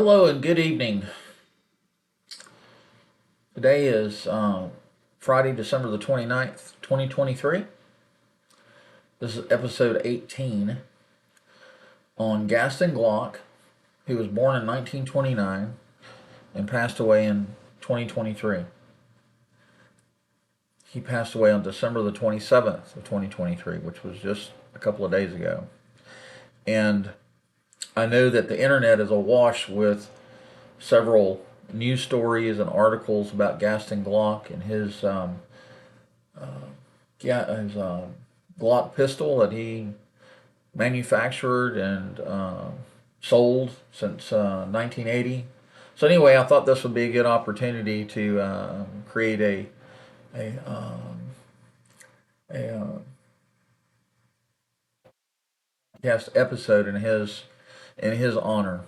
Hello and good evening. Today is Friday, December the 29th, 2023. This is episode 18 on Gaston Glock, who was born in 1929 and passed away in 2023. He passed away on December the 27th of 2023, which was just a couple of days ago. And I know that the internet is awash with several news stories and articles about Gaston Glock and his Glock pistol that he manufactured and sold since 1980. So anyway, I thought this would be a good opportunity to create a, um, a guest episode in his honor.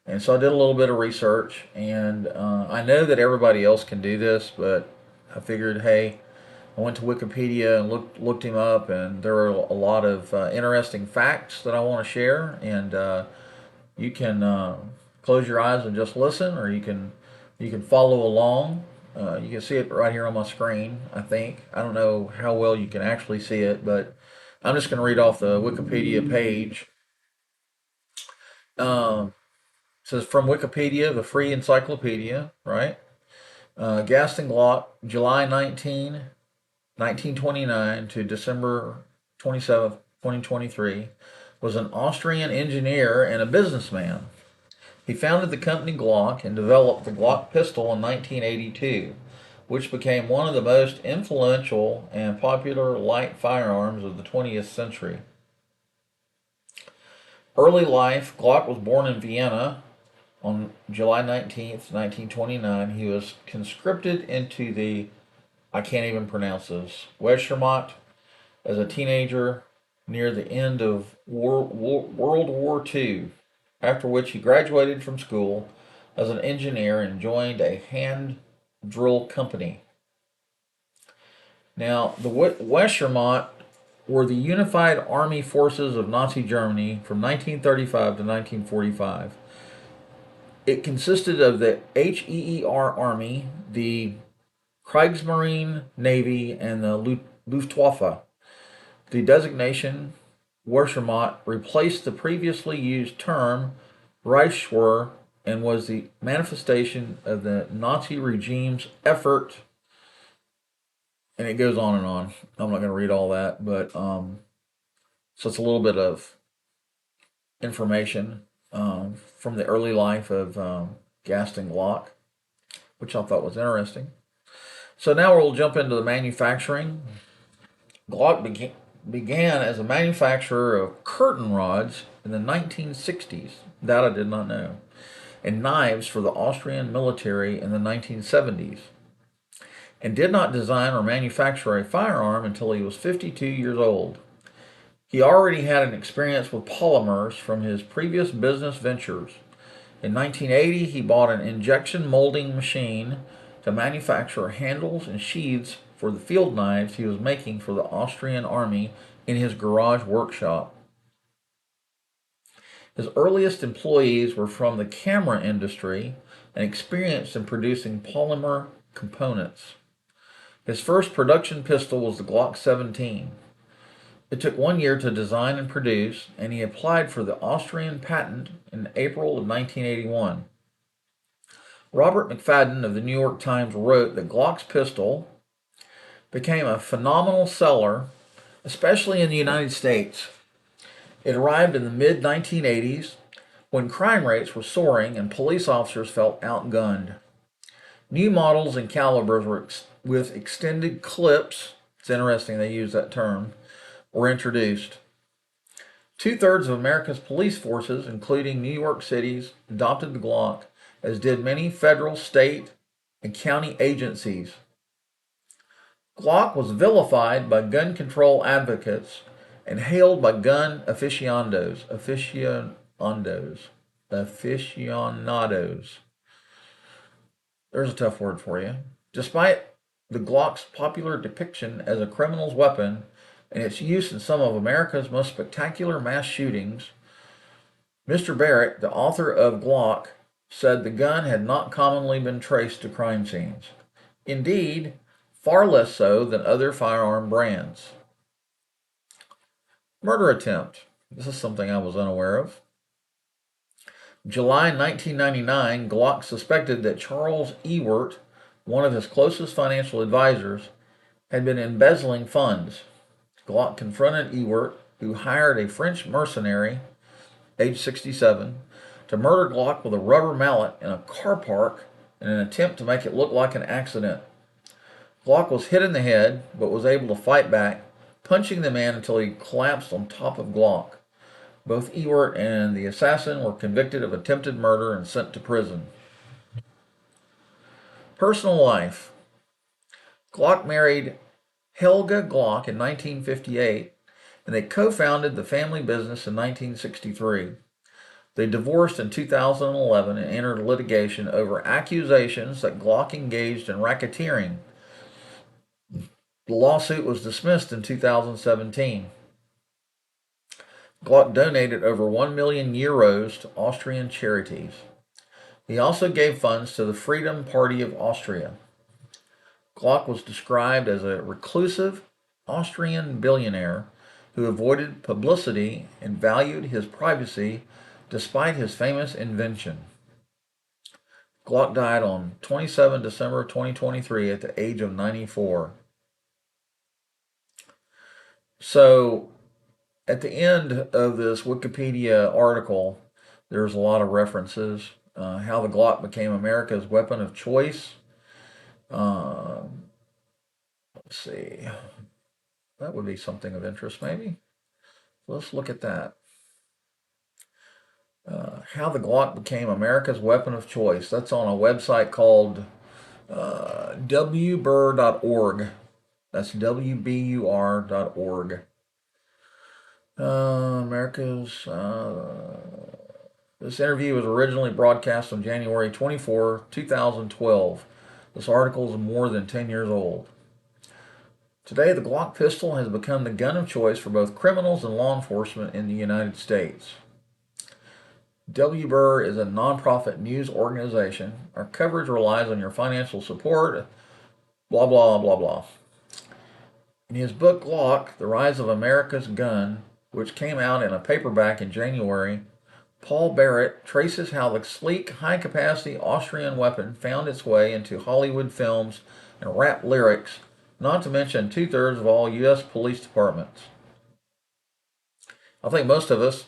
And so I did a little bit of research, and I know that everybody else can do this, but I figured, hey, I went to Wikipedia and looked him up, and there are a lot of interesting facts that I want to share. And you can close your eyes and just listen, or you can follow along. You can see it right here on my screen. I don't know how well you can actually see it, but I'm just going to read off the Wikipedia page. Um, it says from Wikipedia, the free encyclopedia, right? Gaston Glock, July 1929 to December 27th, 2023, was an Austrian engineer and a businessman. He founded the company Glock and developed the Glock pistol in 1982, which became one of the most influential and popular light firearms of the 20th century. Early life: Glock was born in Vienna on July 19th, 1929. He was conscripted into the, I can't even pronounce this, Wehrmacht as a teenager near the end of World War II, after which he graduated from school as an engineer and joined a hand drill company. Now, the Wehrmacht were the unified army forces of Nazi Germany from 1935 to 1945. It consisted of the HEER Army, the Kriegsmarine Navy, and the Luftwaffe. The designation Wehrmacht replaced the previously used term Reichswehr and was the manifestation of the Nazi regime's effort. And it goes on and on. I'm not going to read all that, but so it's a little bit of information from the early life of Gaston Glock, which I thought was interesting. So now we'll jump into the manufacturing. Glock began as a manufacturer of curtain rods in the 1960s. That I did not know. And knives for the Austrian military in the 1970s. And did not design or manufacture a firearm until he was 52 years old. He already had an experience with polymers from his previous business ventures. In 1980, he bought an injection molding machine to manufacture handles and sheaths for the field knives he was making for the Austrian army in his garage workshop. His earliest employees were from the camera industry and experienced in producing polymer components. His first production pistol was the Glock 17. It took 1 year to design and produce, and he applied for the Austrian patent in April of 1981. Robert McFadden of the New York Times wrote that Glock's pistol became a phenomenal seller, especially in the United States. It arrived in the mid-1980s when crime rates were soaring and police officers felt outgunned. New models and calibers with extended clips, it's interesting they use that term, were introduced. Two-thirds of America's police forces, including New York City's, adopted the Glock, as did many federal, state, and county agencies. Glock was vilified by gun control advocates and hailed by gun aficionados. There's a tough word for you. Despite the Glock's popular depiction as a criminal's weapon and its use in some of America's most spectacular mass shootings, Mr. Barrett, the author of Glock, said the gun had not commonly been traced to crime scenes. Indeed, far less so than other firearm brands. Murder attempt. This is something I was unaware of. July 1999, Glock suspected that Charles Ewert, one of his closest financial advisors, had been embezzling funds. Glock confronted Ewert, who hired a French mercenary, age 67, to murder Glock with a rubber mallet in a car park in an attempt to make it look like an accident. Glock was hit in the head, but was able to fight back, punching the man until he collapsed on top of Glock. Both Ewert and the assassin were convicted of attempted murder and sent to prison. Personal life. Glock married Helga Glock in 1958, and they co-founded the family business in 1963. They divorced in 2011 and entered litigation over accusations that Glock engaged in racketeering. The lawsuit was dismissed in 2017. Glock donated over 1 million euros to Austrian charities. He also gave funds to the Freedom Party of Austria. Glock was described as a reclusive Austrian billionaire who avoided publicity and valued his privacy despite his famous invention. Glock died on 27 December 2023 at the age of 94. So, at the end of this Wikipedia article, there's a lot of references. How the Glock became America's weapon of choice. Let's see. That would be something of interest, maybe. Let's look at that. How the Glock became America's weapon of choice. That's on a website called wbur.org. That's wbur.org. This interview was originally broadcast on January 24, 2012. This article is more than 10 years old. Today, the Glock pistol has become the gun of choice for both criminals and law enforcement in the United States. WBUR is a nonprofit news organization. Our coverage relies on your financial support, blah, blah, blah, blah. In his book, Glock, The Rise of America's Gun, which came out in a paperback in January, Paul Barrett traces how the sleek, high-capacity Austrian weapon found its way into Hollywood films and rap lyrics, not to mention two-thirds of all U.S. police departments. I think most of us,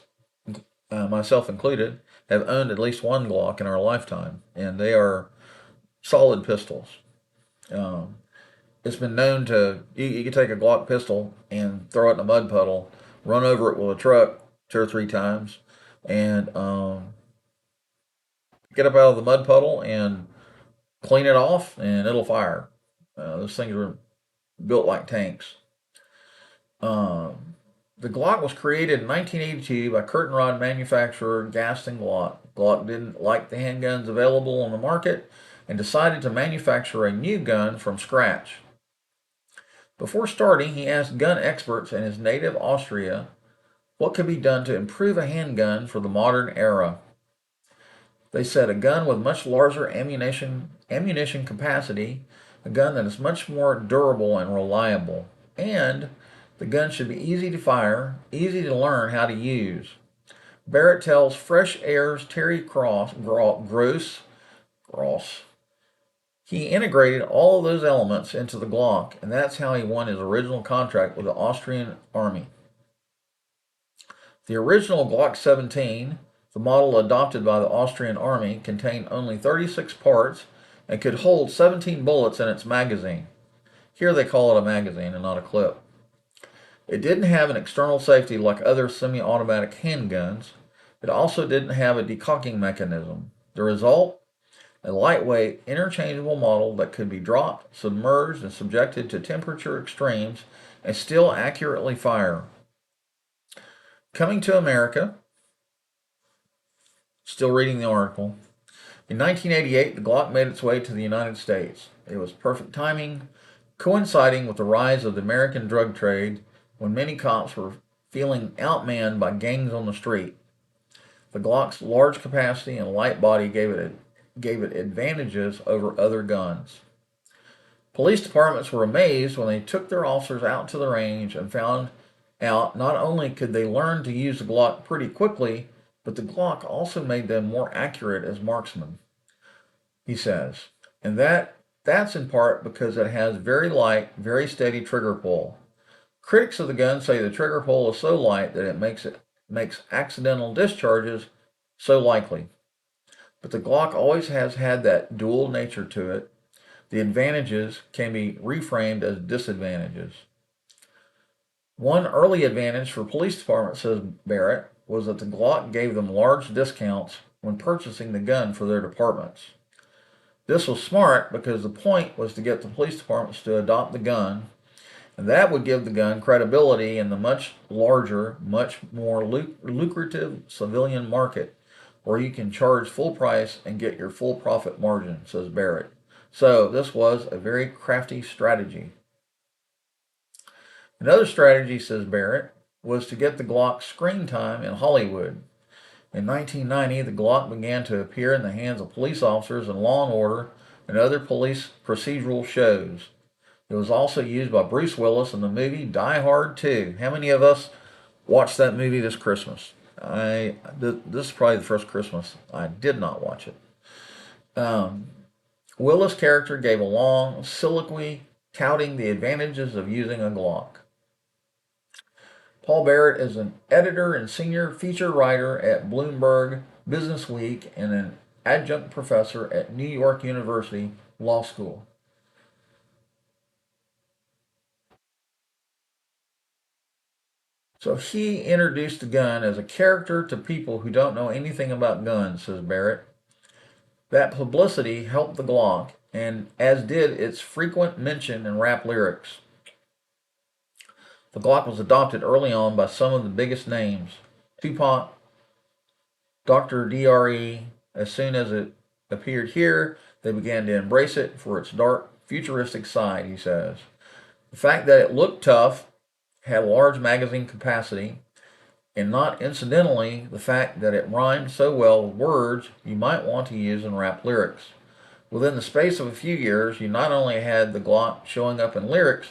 myself included, have owned at least one Glock in our lifetime, and they are solid pistols. It's been known you can take a Glock pistol and throw it in a mud puddle, run over it with a truck 2 or 3 times, and get up out of the mud puddle and clean it off, and it'll fire. Those things were built like tanks. The Glock was created in 1982 by curtain rod manufacturer Gaston Glock. Glock didn't like the handguns available on the market and decided to manufacture a new gun from scratch. Before starting, he asked gun experts in his native Austria what could be done to improve a handgun for the modern era. They said a gun with much larger ammunition capacity, a gun that is much more durable and reliable, and the gun should be easy to fire, easy to learn how to use. Barrett tells Fresh Air's Terry Gross, he integrated all of those elements into the Glock, and that's how he won his original contract with the Austrian army. The original Glock 17, the model adopted by the Austrian army, contained only 36 parts and could hold 17 bullets in its magazine. Here they call it a magazine and not a clip. It didn't have an external safety like other semi-automatic handguns. It also didn't have a decocking mechanism. The result? A lightweight, interchangeable model that could be dropped, submerged, and subjected to temperature extremes and still accurately fire. Coming to America, still reading the article, in 1988 the Glock made its way to the United States. It was perfect timing, coinciding with the rise of the American drug trade when many cops were feeling outmanned by gangs on the street. The Glock's large capacity and light body gave it advantages over other guns. Police departments were amazed when they took their officers out to the range and found out not only could they learn to use the Glock pretty quickly, but the Glock also made them more accurate as marksmen, he says. And that's in part because it has very light, very steady trigger pull. Critics of the gun say the trigger pull is so light that it makes accidental discharges so likely. But the Glock always has had that dual nature to it. The advantages can be reframed as disadvantages. One early advantage for police departments, says Barrett, was that the Glock gave them large discounts when purchasing the gun for their departments. This was smart because the point was to get the police departments to adopt the gun, and that would give the gun credibility in the much larger, much more lucrative civilian market, where you can charge full price and get your full profit margin, says Barrett. So this was a very crafty strategy. Another strategy, says Barrett, was to get the Glock screen time in Hollywood. In 1990, the Glock began to appear in the hands of police officers in Law and Order and other police procedural shows. It was also used by Bruce Willis in the movie Die Hard 2. How many of us watched that movie this Christmas? This is probably the first Christmas I did not watch it. Willis' character gave a long soliloquy touting the advantages of using a Glock. Paul Barrett is an editor and senior feature writer at Bloomberg Business Week and an adjunct professor at New York University Law School. So he introduced the gun as a character to people who don't know anything about guns, says Barrett. That publicity helped the Glock, and as did its frequent mention in rap lyrics. The Glock was adopted early on by some of the biggest names. Tupac, Dr. Dre. As soon as it appeared here, they began to embrace it for its dark, futuristic side, he says. The fact that it looked tough, had large magazine capacity, and not incidentally, the fact that it rhymed so well with words you might want to use in rap lyrics. Within the space of a few years, you not only had the Glock showing up in lyrics,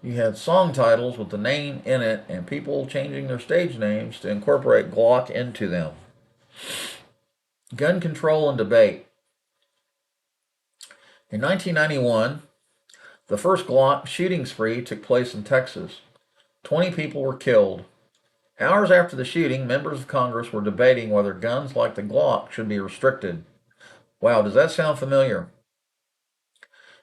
you had song titles with the name in it and people changing their stage names to incorporate Glock into them. Gun control and debate. In 1991, the first Glock shooting spree took place in Texas. 20 people were killed. Hours after the shooting, members of Congress were debating whether guns like the Glock should be restricted. Wow, does that sound familiar?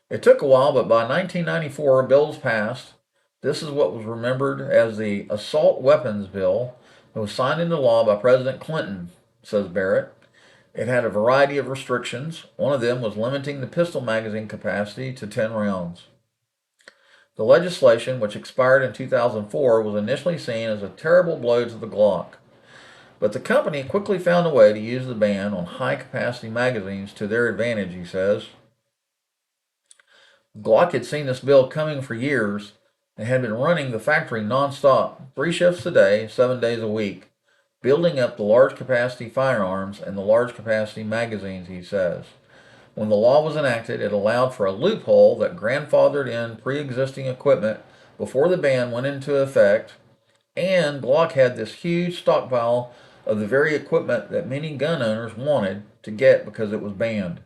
It took a while, but by 1994, bills passed. This is what was remembered as the Assault Weapons Bill. It was signed into law by President Clinton, says Barrett. It had a variety of restrictions. One of them was limiting the pistol magazine capacity to 10 rounds. The legislation, which expired in 2004, was initially seen as a terrible blow to the Glock. But the company quickly found a way to use the ban on high-capacity magazines to their advantage, he says. Glock had seen this bill coming for years and had been running the factory nonstop, 3 shifts a day, 7 days a week, building up the large-capacity firearms and the large-capacity magazines, he says. When the law was enacted, it allowed for a loophole that grandfathered in pre-existing equipment before the ban went into effect, and Glock had this huge stockpile of the very equipment that many gun owners wanted to get because it was banned,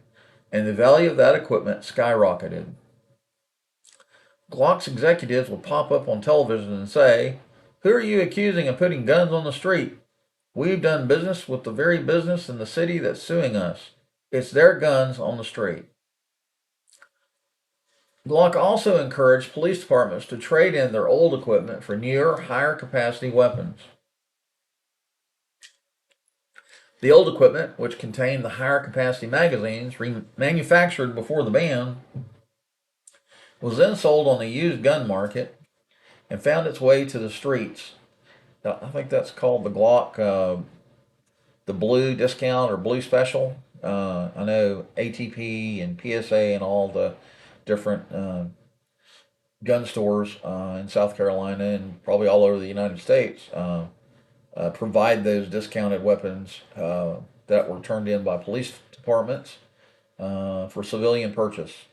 and the value of that equipment skyrocketed. Glock's executives would pop up on television and say, "Who are you accusing of putting guns on the street? We've done business with the very business in the city that's suing us. It's their guns on the street." Glock also encouraged police departments to trade in their old equipment for newer, higher capacity weapons. The old equipment, which contained the higher capacity magazines manufactured before the ban, was then sold on the used gun market and found its way to the streets. I think that's called the Glock, the blue discount or blue special. I know ATP and PSA and all the different gun stores in South Carolina and probably all over the United States provide those discounted weapons that were turned in by police departments for civilian purchase.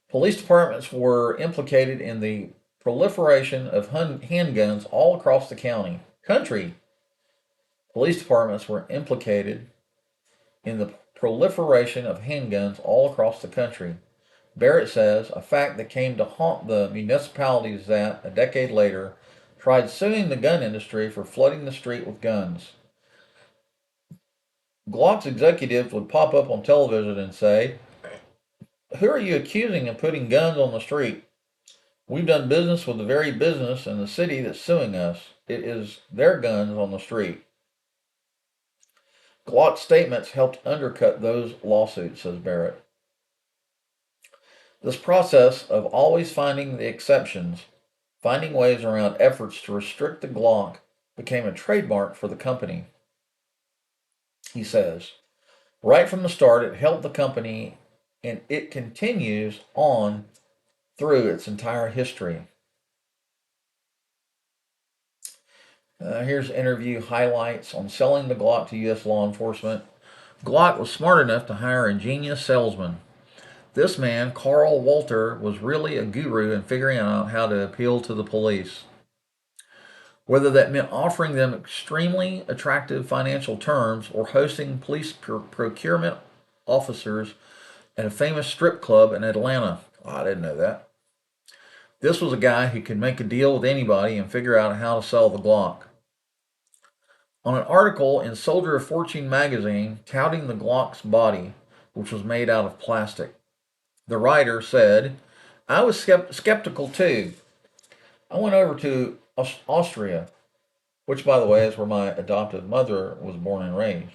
Police departments were implicated in the proliferation of handguns all across the country. Police departments were implicated in the proliferation of handguns all across the country. Barrett says, a fact that came to haunt the municipalities that, a decade later, tried suing the gun industry for flooding the street with guns. Glock's executives would pop up on television and say, who are you accusing of putting guns on the street? We've done business with the very business in the city that's suing us. It is their guns on the street. Glock's statements helped undercut those lawsuits, says Barrett. This process of always finding the exceptions, finding ways around efforts to restrict the Glock, became a trademark for the company. He says, right from the start, it helped the company, and it continues on through its entire history. Here's interview highlights on selling the Glock to U.S. law enforcement. Glock was smart enough to hire ingenious salesmen. This man, Carl Walter, was really a guru in figuring out how to appeal to the police. Whether that meant offering them extremely attractive financial terms or hosting police procurement officers at a famous strip club in Atlanta. Oh, I didn't know that. This was a guy who could make a deal with anybody and figure out how to sell the Glock. On an article in Soldier of Fortune magazine touting the Glock's body, which was made out of plastic, the writer said, I was skeptical too. I went over to Austria, which, by the way, is where my adoptive mother was born and raised.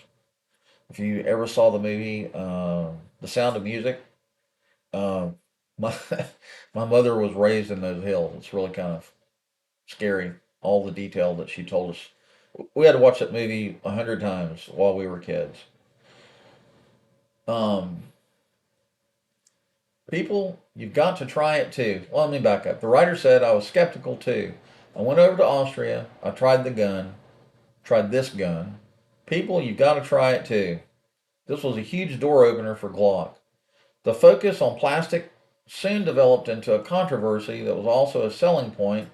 If you ever saw the movie The Sound of Music, my my mother was raised in those hills. It's really kind of scary, all the detail that she told us. We had to watch that movie 100 times while we were kids. Um, People, you've got to try it too. Well, let me back up. The writer said I was skeptical too. I went over to Austria. I tried tried this gun. People, you've got to try it too. This was a huge door opener for Glock. The focus on plastic soon developed into a controversy that was also a selling point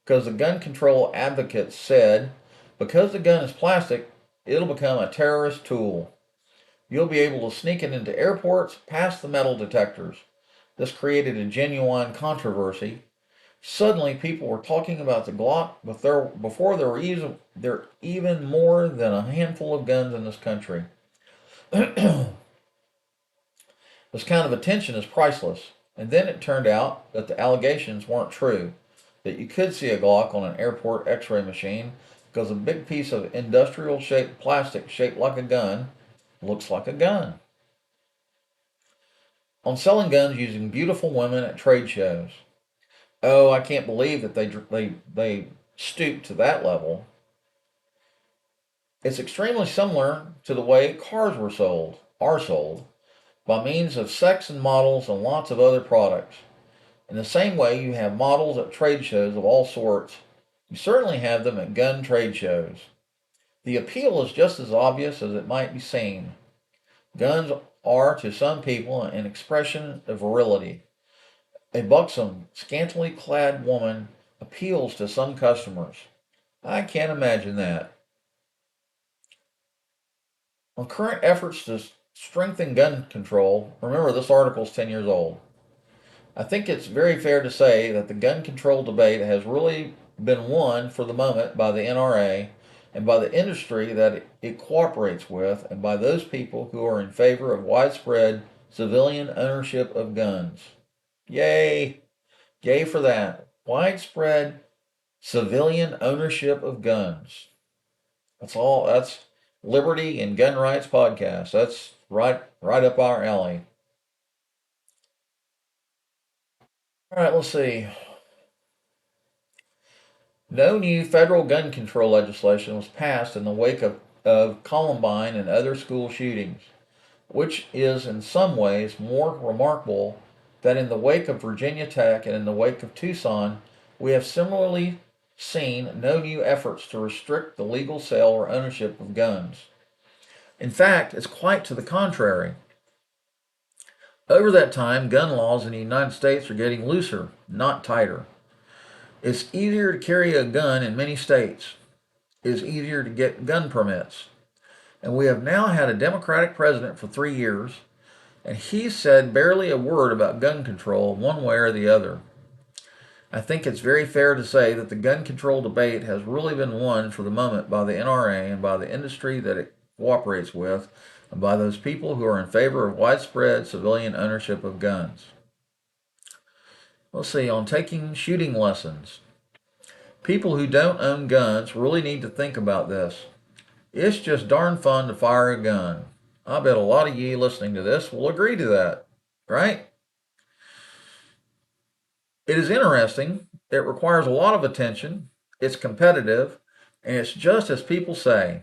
because the gun control advocates said, because the gun is plastic, it'll become a terrorist tool. You'll be able to sneak it into airports past the metal detectors. This created a genuine controversy. Suddenly, people were talking about the Glock before there even more than a handful of guns in this country. This kind of attention is priceless. And then it turned out that the allegations weren't true, that you could see a Glock on an airport x-ray machine because a big piece of industrial shaped plastic shaped like a gun looks like a gun. On selling guns using beautiful women at trade shows. Oh, I can't believe that they stooped to that level. It's extremely similar to the way cars are sold, by means of sex and models and lots of other products. In the same way you have models at trade shows of all sorts, you certainly have them at gun trade shows. The appeal is just as obvious as it might be seen. Guns are to some people an expression of virility. A buxom, scantily clad woman appeals to some customers. I can't imagine that. On current efforts to strengthen gun control, remember this article is 10 years old. I think it's very fair to say that the gun control debate has really been won for the moment by the NRA and by the industry that it cooperates with and by those people who are in favor of widespread civilian ownership of guns. Yay! Yay for that. Widespread civilian ownership of guns. That's Liberty and Gun Rights Podcast. That's right up our alley. All right, let's see. No new federal gun control legislation was passed in the wake of Columbine and other school shootings, which is in some ways more remarkable that in the wake of Virginia Tech and in the wake of Tucson, we have similarly seen no new efforts to restrict the legal sale or ownership of guns. In fact, it's quite to the contrary. Over that time, gun laws in the United States are getting looser, not tighter. It's easier to carry a gun in many states. It's easier to get gun permits. And we have now had a Democratic president for 3 years, and he said barely a word about gun control one way or the other. I think it's very fair to say that the gun control debate has really been won for the moment by the NRA and by the industry that it cooperates with, and by those people who are in favor of widespread civilian ownership of guns. Let's see, on taking shooting lessons. People who don't own guns really need to think about this. It's just darn fun to fire a gun. I bet a lot of you listening to this will agree to that, right? It is interesting. It requires a lot of attention. It's competitive. And it's just as people say,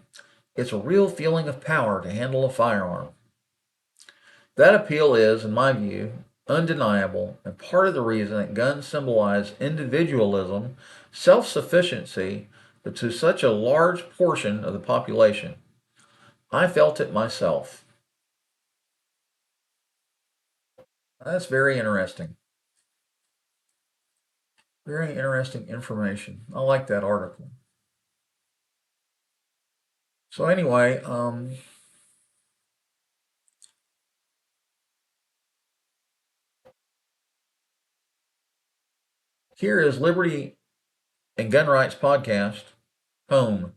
it's a real feeling of power to handle a firearm. That appeal is, in my view, undeniable and part of the reason that guns symbolize individualism, self-sufficiency, but to such a large portion of the population. I felt it myself. That's very interesting. Very interesting information. I like that article. So anyway, here is Liberty and Gun Rights Podcast, home.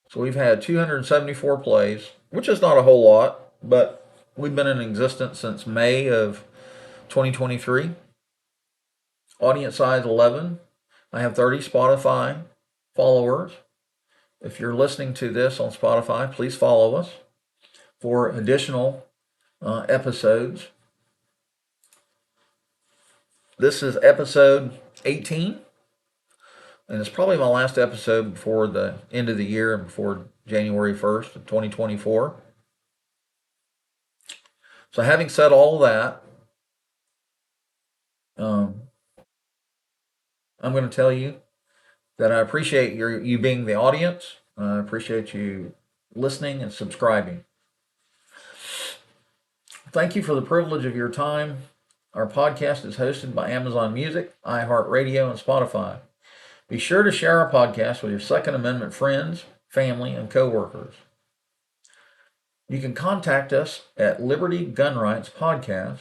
So we've had 274 plays, which is not a whole lot, but we've been in existence since May of 2023. Audience size 11. I have 30 Spotify followers. If you're listening to this on Spotify, please follow us for additional episodes. This is episode 18, and it's probably my last episode before the end of the year and before January 1st of 2024. So having said all that, I'm going to tell you that I appreciate you being the audience. I appreciate you listening and subscribing. Thank you for the privilege of your time. Our podcast is hosted by Amazon Music, iHeartRadio, and Spotify. Be sure to share our podcast with your Second Amendment friends, family, and coworkers. You can contact us at Liberty Gun Rights Podcast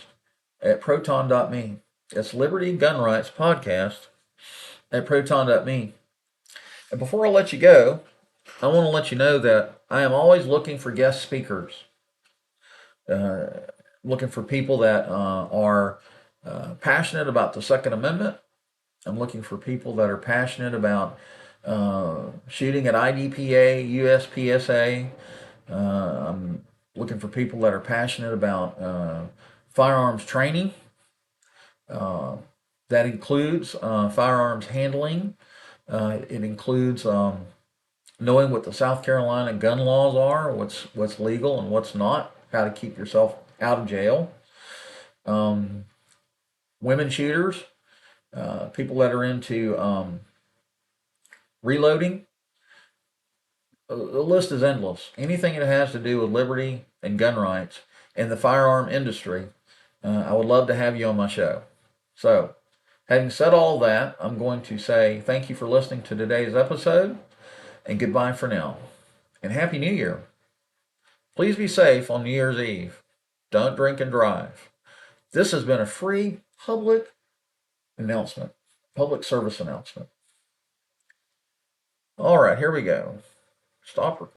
at proton.me. That's Liberty Gun Rights Podcast at proton.me. And before I let you go, I want to let you know that I am always looking for guest speakers, looking for people that are passionate about the Second Amendment. I'm looking for people that are passionate about shooting at IDPA, USPSA. I'm looking for people that are passionate about firearms training. That includes firearms handling. It includes knowing what the South Carolina gun laws are, what's legal and what's not, how to keep yourself out of jail. Women shooters, people that are into reloading. The list is endless. Anything that has to do with liberty and gun rights and the firearm industry, I would love to have you on my show. So, having said all that, I'm going to say thank you for listening to today's episode, and goodbye for now. And Happy New Year. Please be safe on New Year's Eve. Don't drink and drive. This has been a free public announcement, public service announcement. All right, here we go. Stop.